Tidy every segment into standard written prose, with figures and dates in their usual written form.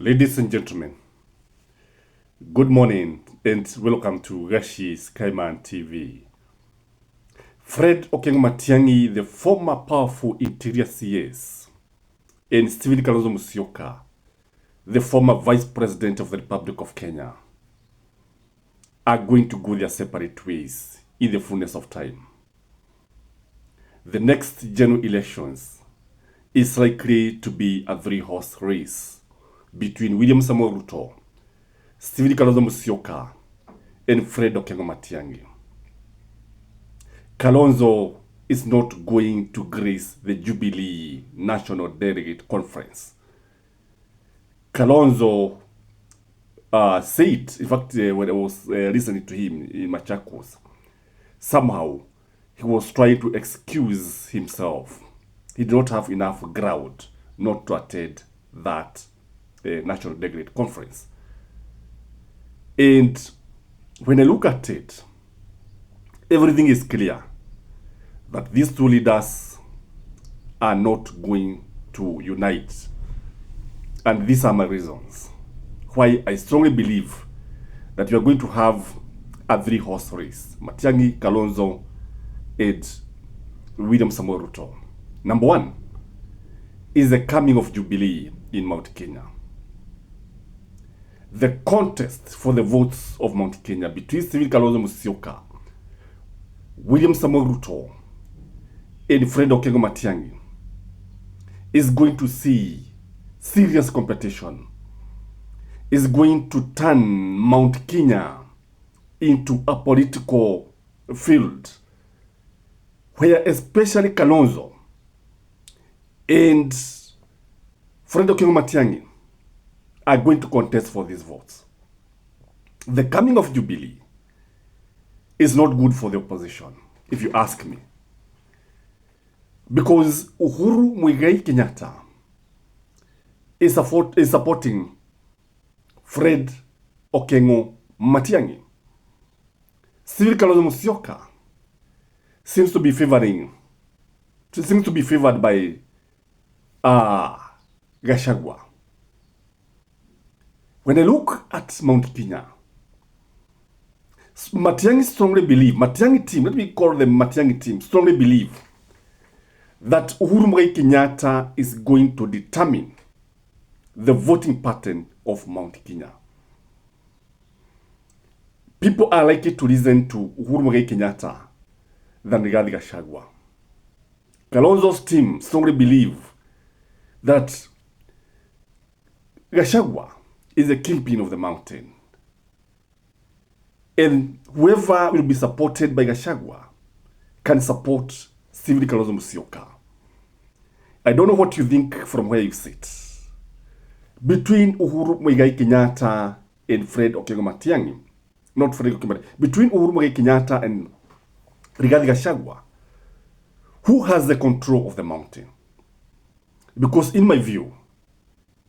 Ladies and gentlemen, good morning and welcome to Gashi Skyman TV. Fred Matiang'I, the former powerful interior CS, and Stephen Kalonzo Musyoka, the former vice president of the Republic of Kenya, are going to go their separate ways in the fullness of time. The next general elections is likely to be a three-horse race between William Samoei Ruto, Stephen Kalonzo Musyoka, and Fred Matiang'I. Kalonzo is not going to grace the Jubilee National Delegate Conference. Kalonzo said, in fact, when I was listening to him in Machakos, somehow he was trying to excuse himself. He did not have enough ground not to attend that National Delegate Conference. And when I look at it, everything is clear that these two leaders are not going to unite. And these are my reasons why I strongly believe that we are going to have a three-horse race: Matiang'I, Kalonzo, and William Samoei Ruto. Number one is the coming of Jubilee in Mount Kenya. The contest for the votes of Mount Kenya between Stephen Kalonzo Musyoka, William Samoei Ruto, and Fred Matiang'I is going to see serious competition. Is going to turn Mount Kenya into a political field where especially Kalonzo and Fred Matiang'I are going to contest for these votes. The coming of Jubilee is not good for the opposition, if you ask me. Because Uhuru Muigai Kenyatta is supporting Fred Matiang'I. Stephen Kalonzo Musyoka seems to be favored by Gachagua. When I look at Mount Kenya, Matiang'I strongly believe, Matiang'I team, let me call them Matiang'I team, strongly believe that Uhuru Muigai Kenyatta is going to determine the voting pattern of Mount Kenya. People are likely to listen to Uhuru Muigai Kenyatta than Rigathi Gachagua. Kalonzo's team strongly believe that Gachagua is the kingpin of the mountain. And whoever will be supported by Gachagua can support Stephen Kalonzo Musyoka. I don't know what you think from where you sit. Between Uhuru Muigai Kenyatta and Fred Matiang'I, not Fred Matiang'I, between Uhuru Muigai Kenyatta and Rigathi Gachagua, who has the control of the mountain? Because in my view,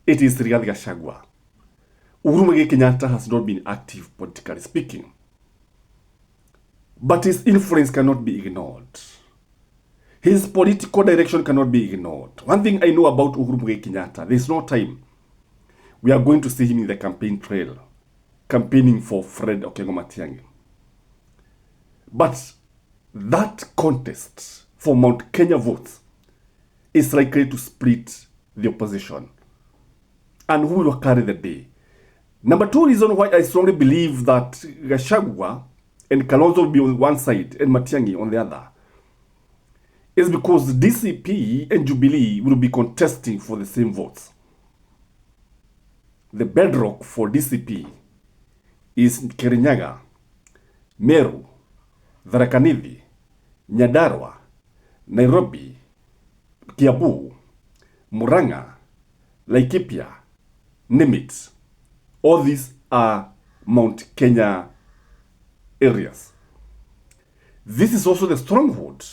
it is Rigathi Gachagua. Uhuru Muigai Kenyatta has not been active politically speaking, but his influence cannot be ignored. His political direction cannot be ignored. One thing I know about Uhuru Muigai Kenyatta, there is no time we are going to see him in the campaign trail, campaigning for Fred Matiang'I. But that contest for Mount Kenya votes is likely to split the opposition. And who will carry the day? Number two reason why I strongly believe that Gachagua and Kalonzo will be on one side and Matiang'I on the other is because DCP and Jubilee will be contesting for the same votes. The bedrock for DCP is Kirinyaga, Meru, Tharaka Nithi, Nyandarua, Nairobi, Kiambu, Murang'a, Laikipia, Nimit. All these are Mount Kenya areas. This is also the stronghold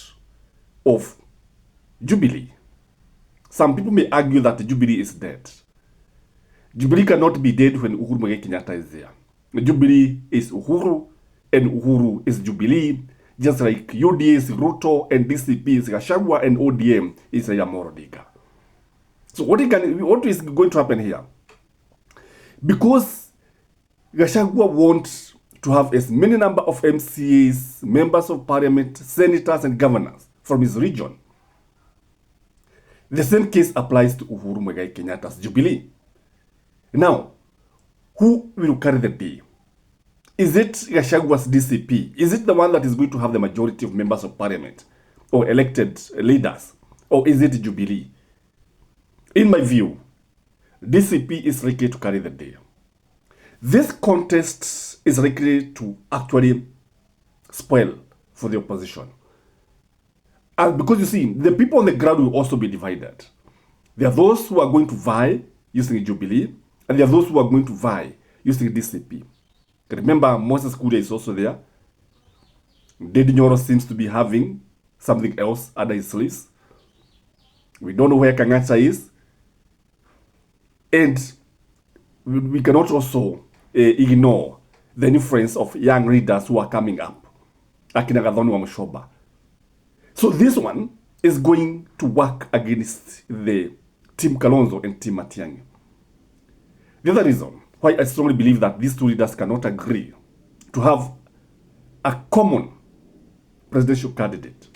of Jubilee. Some people may argue that Jubilee is dead. Jubilee cannot be dead when Uhuru Muigai Kenyatta is there. Jubilee is Uhuru and Uhuru is Jubilee, just like UDA is Ruto and DCP is Gachagua and ODM is Raila Odinga. So what is going to happen here? Because Gachagua wants to have as many number of MCAs, members of parliament, senators, and governors from his region. The same case applies to Uhuru Muigai Kenyatta's Jubilee. Now, who will carry the day? Is it Gachagua's DCP? Is it the one that is going to have the majority of members of parliament or elected leaders? Or is it Jubilee? In my view, DCP is likely to carry the day. This contest is likely to actually spoil for the opposition. And because you see, the people on the ground will also be divided. There are those who are going to vie using Jubilee, and there are those who are going to vie using DCP. Remember, Moses Kuria is also there. Dedi Nyoro seems to be having something else under his sleeves. We don't know where Kang'ata is. And we cannot also ignore the influence of young leaders who are coming up. Akina Gathoni wa Mushoba. So this one is going to work against the Team Kalonzo and Team Matiang'I. The other reason why I strongly believe that these two leaders cannot agree to have a common presidential candidate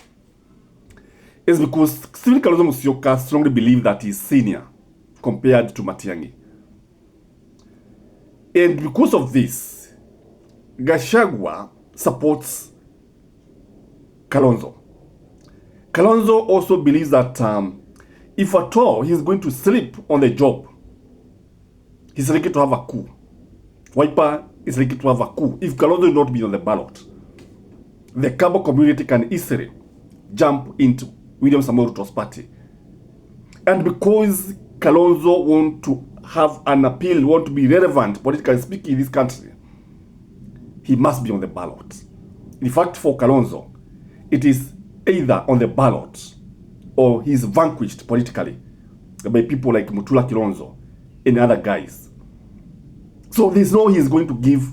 is because Stephen Kalonzo Musyoka strongly believes that he is senior compared to Matiang'I. And because of this, Gachagua supports Kalonzo. Kalonzo also believes that if at all he is going to sleep on the job, he's likely to have a coup. Wiper is likely to have a coup if Kalonzo will not be on the ballot. The Kabo community can easily jump into William Samoei Ruto's party. And because Kalonzo want to have an appeal, want to be relevant politically speaking in this country, he must be on the ballot. In fact, for Kalonzo, it is either on the ballot or he's vanquished politically by people like Mutula Kilonzo and other guys. So there's no way he's going to give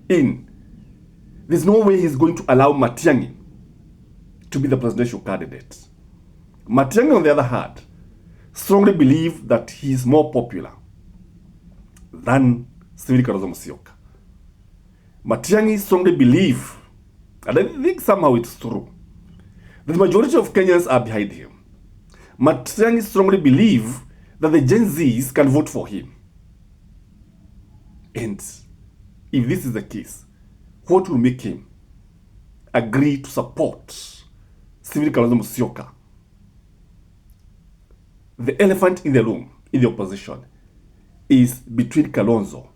in. There's no way he's going to allow Matiang'I to be the presidential candidate. Matiang'I, on the other hand, strongly believe that he is more popular than Stephen Kalonzo Musyoka. Matiang'I strongly believe, and I think somehow it's true, that the majority of Kenyans are behind him. Matiang'I strongly believe that the Gen Zs can vote for him. And if this is the case, what will make him agree to support Stephen Kalonzo Musyoka? The elephant in the room in the opposition is between Kalonzo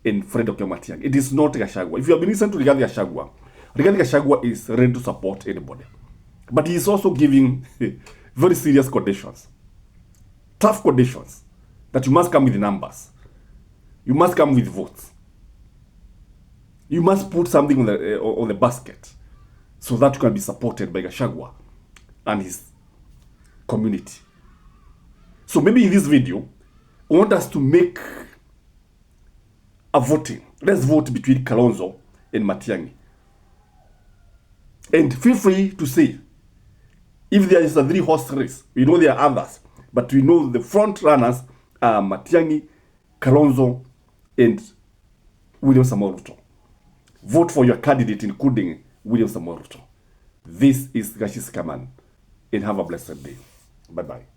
and Fred Matiang'I. It is not Gachagua. If you have been listening to Rigathi Gachagua is ready to support anybody. But he is also giving very serious conditions. Tough conditions. That you must come with numbers. You must come with votes. You must put something on the basket so that you can be supported by Gachagua and his community. So maybe in this video, I want us to make a voting. Let's vote between Kalonzo and Matiang'I. And feel free to say, if there is a 3-horse race, we know there are others, but we know the front runners are Matiang'I, Kalonzo, and William Samoei Ruto. Vote for your candidate, including William Samoei Ruto. This is Gashi Skaman, and have a blessed day. Bye-bye.